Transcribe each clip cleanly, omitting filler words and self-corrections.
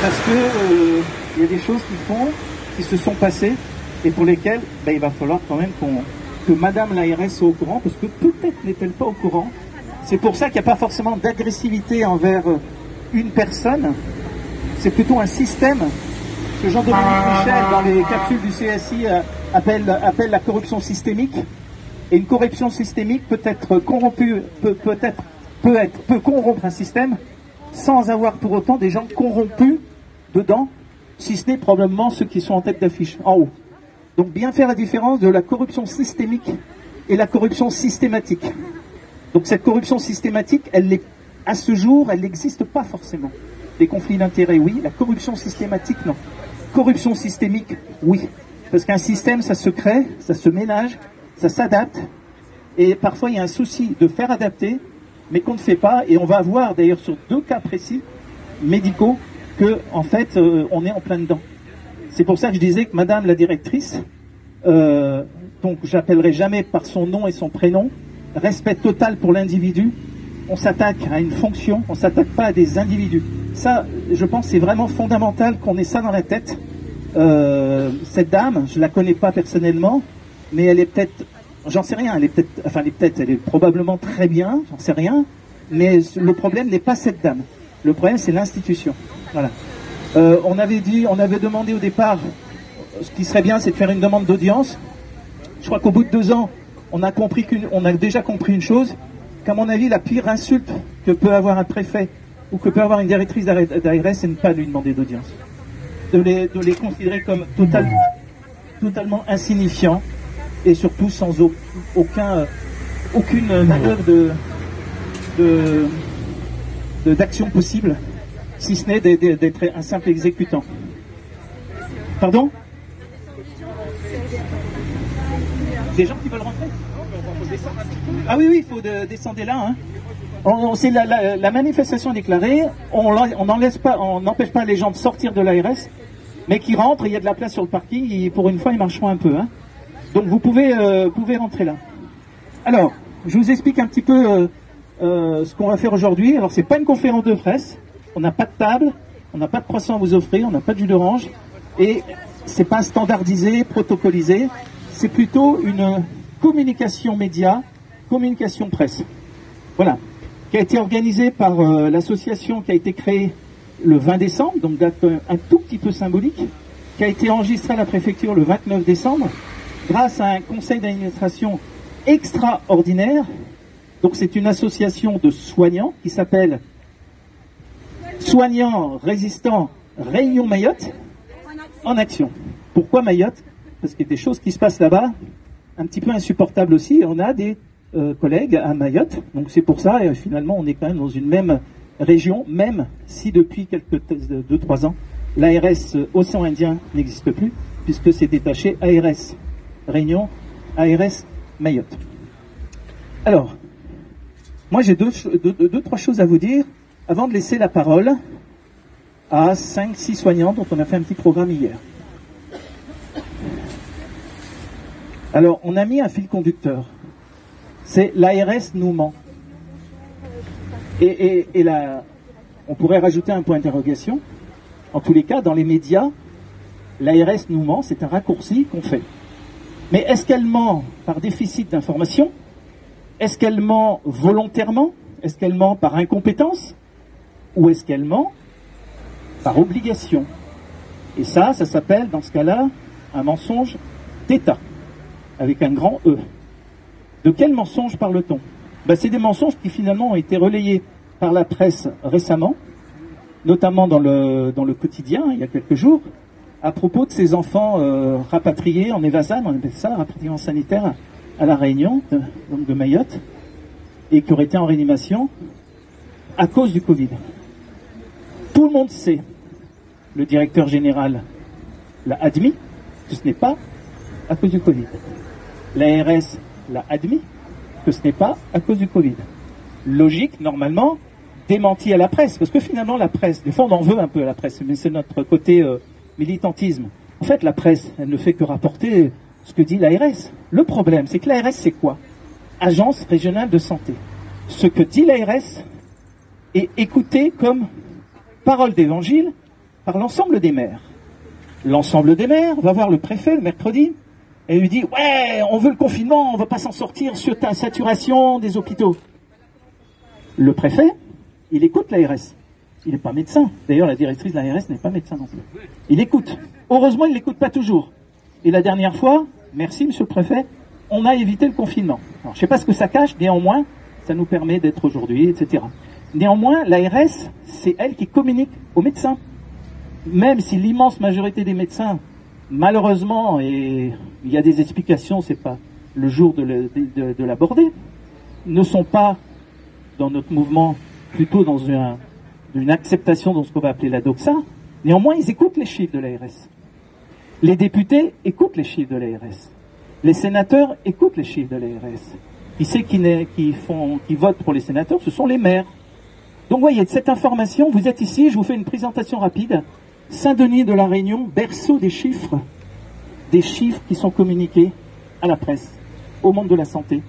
Parce que il y a des choses qui se sont passées et pour lesquelles il va falloir quand même que Madame l'ARS soit au courant, parce que peut-être n'est-elle pas au courant. C'est pour ça qu'il n'y a pas forcément d'agressivité envers une personne, c'est plutôt un système. Ce que Jean-Dominique Michel, dans les capsules du CSI, appelle la corruption systémique. Et une corruption systémique peut être corrompue, peut corrompre un système sans avoir pour autant des gens corrompus dedans, si ce n'est probablement ceux qui sont en tête d'affiche, en haut. Donc bien faire la différence de la corruption systémique et la corruption systématique. Donc cette corruption systématique, à ce jour, elle n'existe pas forcément. Les conflits d'intérêts, oui. La corruption systématique, non. Corruption systémique, oui. Parce qu'un système, ça se crée, ça se ménage, ça s'adapte. Et parfois, il y a un souci de faire adapter, mais qu'on ne fait pas. Et on va voir, d'ailleurs, sur 2 cas précis, médicaux, que en fait, on est en plein dedans. C'est pour ça que je disais que Madame la directrice, donc j'appellerai jamais par son nom et son prénom, respect total pour l'individu. On s'attaque à une fonction, on ne s'attaque pas à des individus. Ça, je pense, c'est vraiment fondamental qu'on ait ça dans la tête. Cette dame, je la connais pas personnellement, mais elle est peut-être, j'en sais rien, elle est probablement très bien, j'en sais rien, mais le problème n'est pas cette dame. Le problème, c'est l'institution. Voilà. On avait demandé au départ, ce qui serait bien, c'est de faire une demande d'audience. Je crois qu'au bout de 2 ans, on a déjà compris une chose, qu'à mon avis, la pire insulte que peut avoir un préfet ou que peut avoir une directrice d'ARS, c'est de ne pas lui demander d'audience. De les considérer comme totalement insignifiants et surtout sans aucune manœuvre d'action possible, si ce n'est d'être un simple exécutant. Pardon? Des gens qui veulent rentrer? Ah oui, il faut descendre là. Hein. C'est la manifestation déclarée, on n'empêche pas les gens de sortir de l'ARS, mais qui rentrent, il y a de la place sur le parking, et pour une fois ils marcheront un peu. Hein. Donc vous pouvez rentrer là. Alors, je vous explique un petit peu ce qu'on va faire aujourd'hui. Alors c'est pas une conférence de presse, on n'a pas de table, on n'a pas de croissant à vous offrir, on n'a pas de jus d'orange, et c'est pas standardisé, protocolisé, c'est plutôt une communication média, communication presse. Voilà, qui a été organisée par l'association qui a été créée le 20 décembre, donc date un tout petit peu symbolique, qui a été enregistrée à la préfecture le 29 décembre, grâce à un conseil d'administration extraordinaire. Donc c'est une association de soignants qui s'appelle Soignants Résistants Réunion Mayotte en action. Pourquoi Mayotte? Parce qu'il y a des choses qui se passent là-bas, un petit peu insupportables aussi. On a des collègues à Mayotte, donc c'est pour ça, et finalement on est quand même dans une même région, même si depuis quelques 2-3 ans, l'ARS Océan Indien n'existe plus, puisque c'est détaché ARS Réunion, ARS Mayotte. Alors, moi j'ai 2-3 choses à vous dire, avant de laisser la parole à 5-6 soignants dont on a fait un petit programme hier. Alors, on a mis un fil conducteur. C'est l'ARS nous ment. Et là, on pourrait rajouter un point d'interrogation. En tous les cas, dans les médias, l'ARS nous ment, c'est un raccourci qu'on fait. Mais est-ce qu'elle ment par déficit d'information? Est-ce qu'elle ment volontairement? Est-ce qu'elle ment par incompétence? Ou est-ce qu'elle ment par obligation? Et ça s'appelle, dans ce cas-là, un mensonge d'État, avec un grand E. De quel mensonge parle-t-on? C'est des mensonges qui finalement ont été relayés par la presse récemment, notamment dans le quotidien, il y a quelques jours, à propos de ces enfants rapatriés en Evasane, on appelle ça, rapatriés en sanitaire à La Réunion, donc de Mayotte, et qui auraient été en réanimation à cause du Covid. Tout le monde sait, le directeur général l'a admis, que ce n'est pas à cause du Covid. L'ARS l'a admis, que ce n'est pas à cause du Covid. Logique, normalement, démenti à la presse, parce que finalement la presse, des fois on en veut un peu à la presse, mais c'est notre côté militantisme. En fait, la presse, elle ne fait que rapporter ce que dit l'ARS. Le problème, c'est que l'ARS, c'est quoi? Agence régionale de santé. Ce que dit l'ARS est écouté comme parole d'évangile par l'ensemble des maires. L'ensemble des maires va voir le préfet le mercredi et lui dit « Ouais, on veut le confinement, on ne va pas s'en sortir sur ta saturation des hôpitaux. » Le préfet, il écoute l'ARS. Il n'est pas médecin. D'ailleurs, la directrice de l'ARS n'est pas médecin non plus. Il écoute. Heureusement, il ne l'écoute pas toujours. Et la dernière fois, merci monsieur le préfet, on a évité le confinement. Alors, je ne sais pas ce que ça cache, néanmoins, ça nous permet d'être aujourd'hui, etc. Néanmoins, l'ARS, c'est elle qui communique aux médecins. Même si l'immense majorité des médecins, malheureusement, et il y a des explications, c'est pas le jour de l'aborder, ne sont pas dans notre mouvement, plutôt dans une acceptation dans ce qu'on va appeler la doxa, néanmoins, ils écoutent les chiffres de l'ARS. Les députés écoutent les chiffres de l'ARS. Les sénateurs écoutent les chiffres de l'ARS. Qui c'est qui votent pour les sénateurs? Ce sont les maires. Donc, voyez, de cette information, vous êtes ici, je vous fais une présentation rapide. Saint-Denis de la Réunion, berceau des chiffres qui sont communiqués à la presse, au monde de la santé,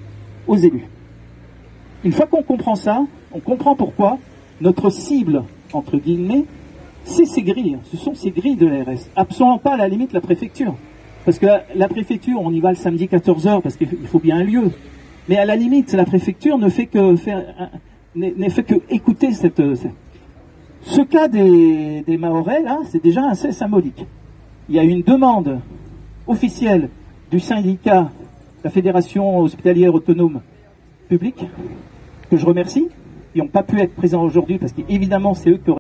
aux élus. Une fois qu'on comprend ça, on comprend pourquoi notre cible, entre guillemets, c'est ces grilles. Ce sont ces grilles de l'ARS. Absolument pas à la limite la préfecture. Parce que la préfecture, on y va le samedi 14h parce qu'il faut bien un lieu. Mais à la limite, la préfecture ne fait que écouter ce cas des Mahorais, là, c'est déjà assez symbolique. Il y a une demande officielle du syndicat, la Fédération hospitalière autonome publique, que je remercie, qui n'ont pas pu être présents aujourd'hui parce qu'évidemment c'est eux qui auraient